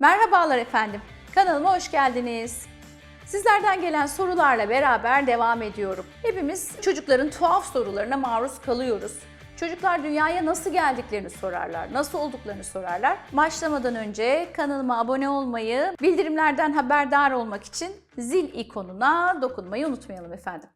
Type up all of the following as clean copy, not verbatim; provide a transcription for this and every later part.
Merhabalar efendim, kanalıma hoş geldiniz. Sizlerden gelen sorularla beraber devam ediyorum. Hepimiz çocukların tuhaf sorularına maruz kalıyoruz. Çocuklar dünyaya nasıl geldiklerini sorarlar, nasıl olduklarını sorarlar. Başlamadan önce kanalıma abone olmayı, bildirimlerden haberdar olmak için zil ikonuna dokunmayı unutmayalım efendim.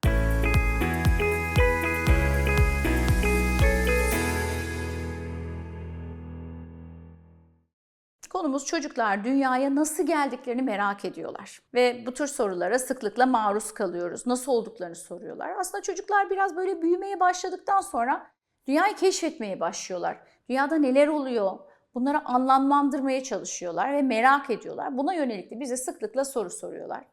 Konumuz çocuklar dünyaya nasıl geldiklerini merak ediyorlar. Ve bu tür sorulara sıklıkla maruz kalıyoruz. Nasıl olduklarını soruyorlar. Aslında çocuklar biraz böyle büyümeye başladıktan sonra dünyayı keşfetmeye başlıyorlar. Dünyada neler oluyor? Bunları anlamlandırmaya çalışıyorlar ve merak ediyorlar. Buna yönelik de bize sıklıkla soru soruyorlar.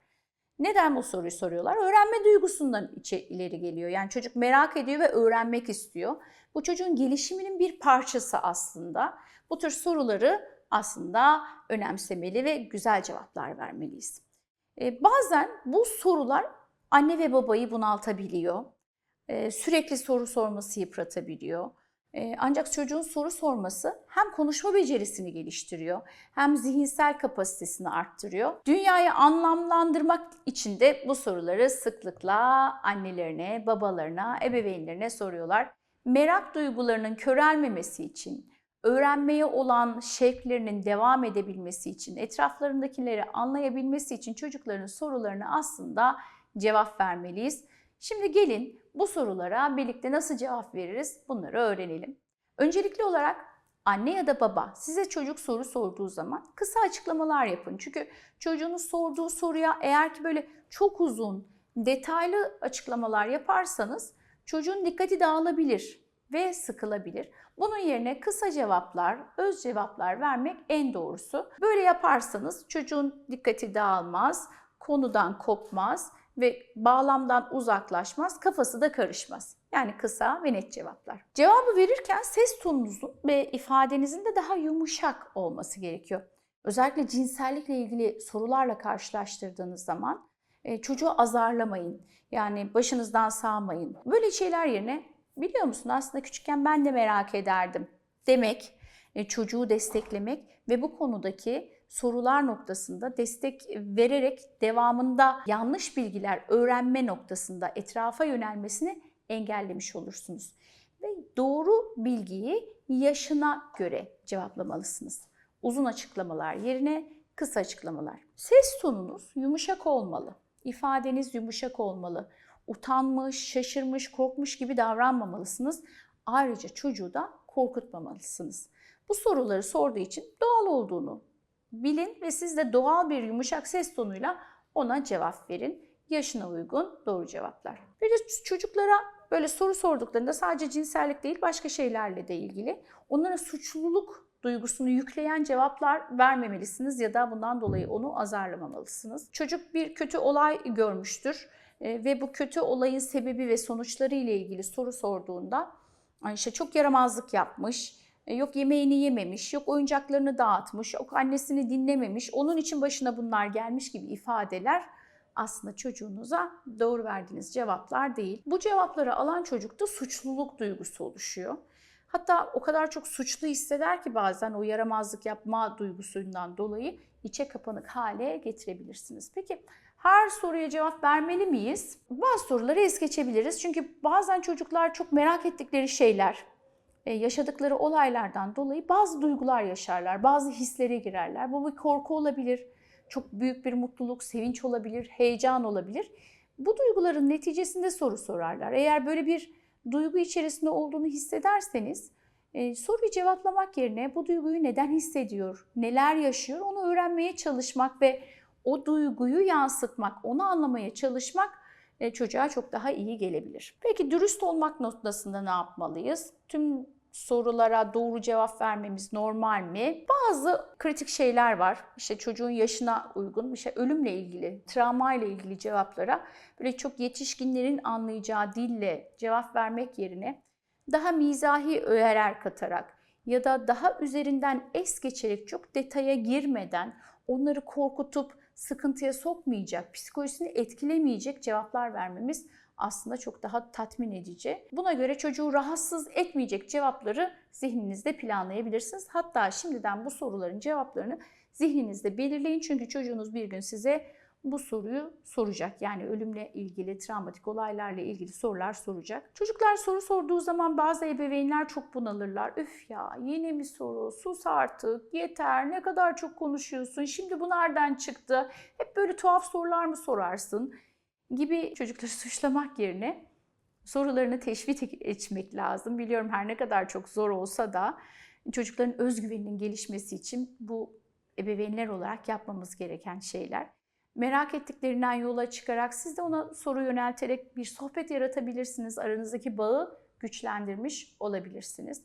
Neden bu soruyu soruyorlar? Öğrenme duygusundan ileri geliyor. Yani çocuk merak ediyor ve öğrenmek istiyor. Bu çocuğun gelişiminin bir parçası aslında. Bu tür soruları aslında önemsemeli ve güzel cevaplar vermeliyiz. Bazen bu sorular anne ve babayı bunaltabiliyor. Sürekli soru sorması yıpratabiliyor. Ancak çocuğun soru sorması hem konuşma becerisini geliştiriyor, hem zihinsel kapasitesini arttırıyor. Dünyayı anlamlandırmak için de bu soruları sıklıkla annelerine, babalarına, ebeveynlerine soruyorlar. Merak duygularının körelmemesi için, öğrenmeye olan şevklerinin devam edebilmesi için, etraflarındakileri anlayabilmesi için çocukların sorularına aslında cevap vermeliyiz. Şimdi gelin bu sorulara birlikte nasıl cevap veririz bunları öğrenelim. Öncelikli olarak anne ya da baba size çocuk soru sorduğu zaman kısa açıklamalar yapın. Çünkü çocuğunuz sorduğu soruya eğer ki böyle çok uzun, detaylı açıklamalar yaparsanız çocuğun dikkati dağılabilir ve sıkılabilir. Bunun yerine kısa cevaplar, öz cevaplar vermek en doğrusu. Böyle yaparsanız çocuğun dikkati dağılmaz, konudan kopmaz ve bağlamdan uzaklaşmaz, kafası da karışmaz. Yani kısa ve net cevaplar. Cevabı verirken ses tonunuzun ve ifadenizin de daha yumuşak olması gerekiyor. Özellikle cinsellikle ilgili sorularla karşılaştırdığınız zaman çocuğu azarlamayın. Yani başınızdan sağmayın. Böyle şeyler yerine biliyor musun aslında küçükken ben de merak ederdim demek, çocuğu desteklemek ve bu konudaki sorular noktasında destek vererek devamında yanlış bilgiler öğrenme noktasında etrafa yönelmesini engellemiş olursunuz. Ve doğru bilgiyi yaşına göre cevaplamalısınız. Uzun açıklamalar yerine kısa açıklamalar. Ses tonunuz yumuşak olmalı. İfadeniz yumuşak olmalı. Utanmış, şaşırmış, korkmuş gibi davranmamalısınız. Ayrıca çocuğu da korkutmamalısınız. Bu soruları sorduğu için doğal olduğunu bilin ve siz de doğal bir yumuşak ses tonuyla ona cevap verin. Yaşına uygun doğru cevaplar. Bir de çocuklara böyle soru sorduklarında sadece cinsellik değil başka şeylerle de ilgili onlara suçluluk duygusunu yükleyen cevaplar vermemelisiniz ya da bundan dolayı onu azarlamamalısınız. Çocuk bir kötü olay görmüştür ve bu kötü olayın sebebi ve sonuçları ile ilgili soru sorduğunda işte çok yaramazlık yapmış, yok yemeğini yememiş, yok oyuncaklarını dağıtmış, yok annesini dinlememiş, onun için başına bunlar gelmiş gibi ifadeler aslında çocuğunuza doğru verdiğiniz cevaplar değil. Bu cevapları alan çocukta suçluluk duygusu oluşuyor. Hatta o kadar çok suçlu hisseder ki bazen o yaramazlık yapma duygusundan dolayı içe kapanık hale getirebilirsiniz. Peki her soruya cevap vermeli miyiz? Bazı soruları es geçebiliriz. Çünkü bazen çocuklar çok merak ettikleri şeyler, yaşadıkları olaylardan dolayı bazı duygular yaşarlar, bazı hislere girerler. Bu bir korku olabilir, çok büyük bir mutluluk, sevinç olabilir, heyecan olabilir. Bu duyguların neticesinde soru sorarlar. Eğer böyle bir duygu içerisinde olduğunu hissederseniz soruyu cevaplamak yerine bu duyguyu neden hissediyor, neler yaşıyor onu öğrenmeye çalışmak ve o duyguyu yansıtmak, onu anlamaya çalışmak çocuğa çok daha iyi gelebilir. Peki dürüst olmak noktasında ne yapmalıyız? Tüm sorulara doğru cevap vermemiz normal mi? Bazı kritik şeyler var. İşte çocuğun yaşına uygun, işte ölümle ilgili, travma ile ilgili cevaplara böyle çok yetişkinlerin anlayacağı dille cevap vermek yerine daha mizahi öğeler katarak ya da daha üzerinden es geçerek çok detaya girmeden onları korkutup sıkıntıya sokmayacak, psikolojisini etkilemeyecek cevaplar vermemiz aslında çok daha tatmin edici. Buna göre çocuğu rahatsız etmeyecek cevapları zihninizde planlayabilirsiniz. Hatta şimdiden bu soruların cevaplarını zihninizde belirleyin. Çünkü çocuğunuz bir gün size bu soruyu soracak. Yani ölümle ilgili, travmatik olaylarla ilgili sorular soracak. Çocuklar soru sorduğu zaman bazı ebeveynler çok bunalırlar. Üf ya, yine mi soru? Sus artık, yeter, ne kadar çok konuşuyorsun, şimdi bu nereden çıktı? Hep böyle tuhaf sorular mı sorarsın? Gibi çocukları suçlamak yerine sorularını teşvik etmek lazım. Biliyorum her ne kadar çok zor olsa da çocukların özgüveninin gelişmesi için bu ebeveynler olarak yapmamız gereken şeyler. Merak ettiklerinden yola çıkarak siz de ona soru yönelterek bir sohbet yaratabilirsiniz. Aranızdaki bağı güçlendirmiş olabilirsiniz.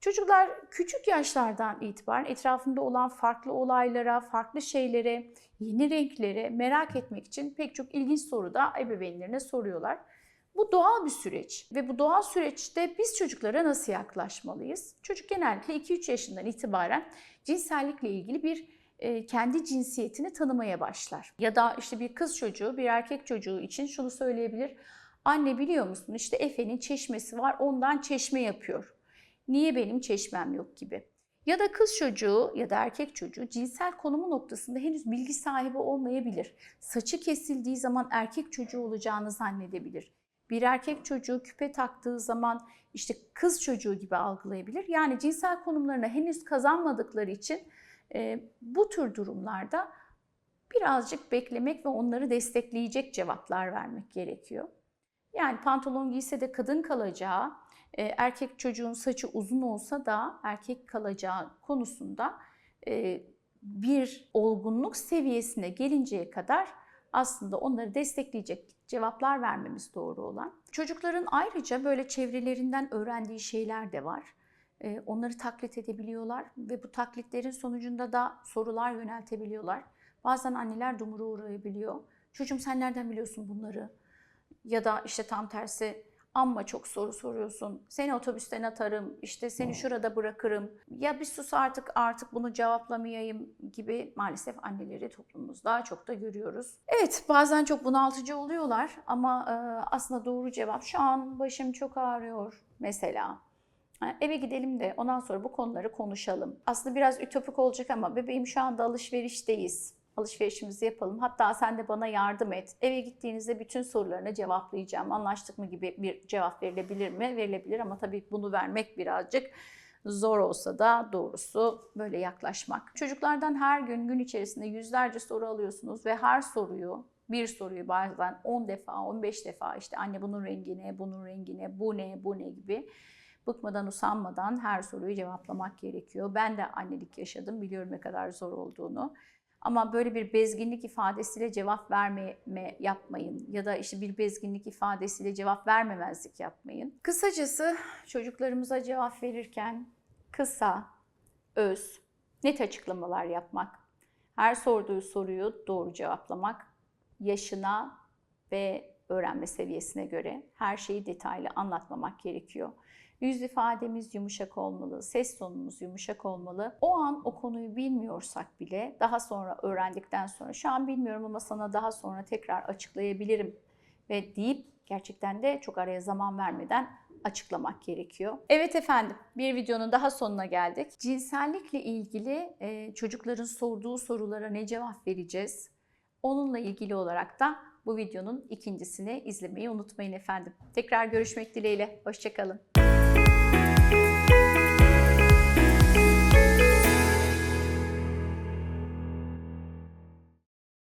Çocuklar küçük yaşlardan itibaren etrafında olan farklı olaylara, farklı şeylere, yeni renklere merak etmek için pek çok ilginç soru da ebeveynlerine soruyorlar. Bu doğal bir süreç ve bu doğal süreçte biz çocuklara nasıl yaklaşmalıyız? Çocuk genellikle 2-3 yaşından itibaren cinsellikle ilgili bir kendi cinsiyetini tanımaya başlar. Ya da işte bir kız çocuğu, bir erkek çocuğu için şunu söyleyebilir. Anne biliyor musun işte Efe'nin çeşmesi var, ondan çeşme yapıyor. Niye benim çeşmem yok gibi. Ya da kız çocuğu ya da erkek çocuğu cinsel konumu noktasında henüz bilgi sahibi olmayabilir. Saçı kesildiği zaman erkek çocuğu olacağını zannedebilir. Bir erkek çocuğu küpe taktığı zaman işte kız çocuğu gibi algılayabilir. Yani cinsel konumlarına henüz kazanmadıkları için bu tür durumlarda birazcık beklemek ve onları destekleyecek cevaplar vermek gerekiyor. Yani pantolon giyse de kadın kalacağı, erkek çocuğun saçı uzun olsa da erkek kalacağı konusunda bir olgunluk seviyesine gelinceye kadar aslında onları destekleyecek cevaplar vermemiz doğru olan. Çocukların ayrıca böyle çevrelerinden öğrendiği şeyler de var. Onları taklit edebiliyorlar ve bu taklitlerin sonucunda da sorular yöneltebiliyorlar. Bazen anneler dumura uğrayabiliyor. Çocuğum sen nereden biliyorsun bunları? Ya da işte tam tersi amma çok soru soruyorsun. Seni otobüsten atarım, işte seni şurada bırakırım. Ya bir sus artık bunu cevaplamayayım gibi maalesef anneleri toplumumuzda çok da görüyoruz. Evet bazen çok bunaltıcı oluyorlar ama aslında doğru cevap şu an başım çok ağrıyor mesela. Eve gidelim de ondan sonra bu konuları konuşalım. Aslında biraz ütopik olacak ama bebeğim şu anda alışverişteyiz. Alışverişimizi yapalım. Hatta sen de bana yardım et. Eve gittiğinizde bütün sorularına cevaplayacağım. Anlaştık mı gibi bir cevap verilebilir mi? Verilebilir ama tabii bunu vermek birazcık zor olsa da doğrusu böyle yaklaşmak. Çocuklardan her gün içerisinde yüzlerce soru alıyorsunuz ve her bir soruyu bazen 10 defa, 15 defa işte anne bunun rengi ne, bunun rengi ne, bu ne gibi bıkmadan usanmadan her soruyu cevaplamak gerekiyor. Ben de annelik yaşadım, biliyorum ne kadar zor olduğunu. Ama böyle bir bezginlik ifadesiyle cevap yapmayın ya da işte bir bezginlik ifadesiyle cevap vermemezlik yapmayın. Kısacası çocuklarımıza cevap verirken kısa, öz, net açıklamalar yapmak, her sorduğu soruyu doğru cevaplamak, yaşına ve öğrenme seviyesine göre her şeyi detaylı anlatmamak gerekiyor. Yüz ifademiz yumuşak olmalı, ses tonumuz yumuşak olmalı. O an o konuyu bilmiyorsak bile daha sonra öğrendikten sonra şu an bilmiyorum ama sana daha sonra tekrar açıklayabilirim ve deyip gerçekten de çok araya zaman vermeden açıklamak gerekiyor. Evet efendim, bir videonun daha sonuna geldik. Cinsellikle ilgili çocukların sorduğu sorulara ne cevap vereceğiz? Onunla ilgili olarak da bu videonun ikincisini izlemeyi unutmayın efendim. Tekrar görüşmek dileğiyle. Hoşça kalın.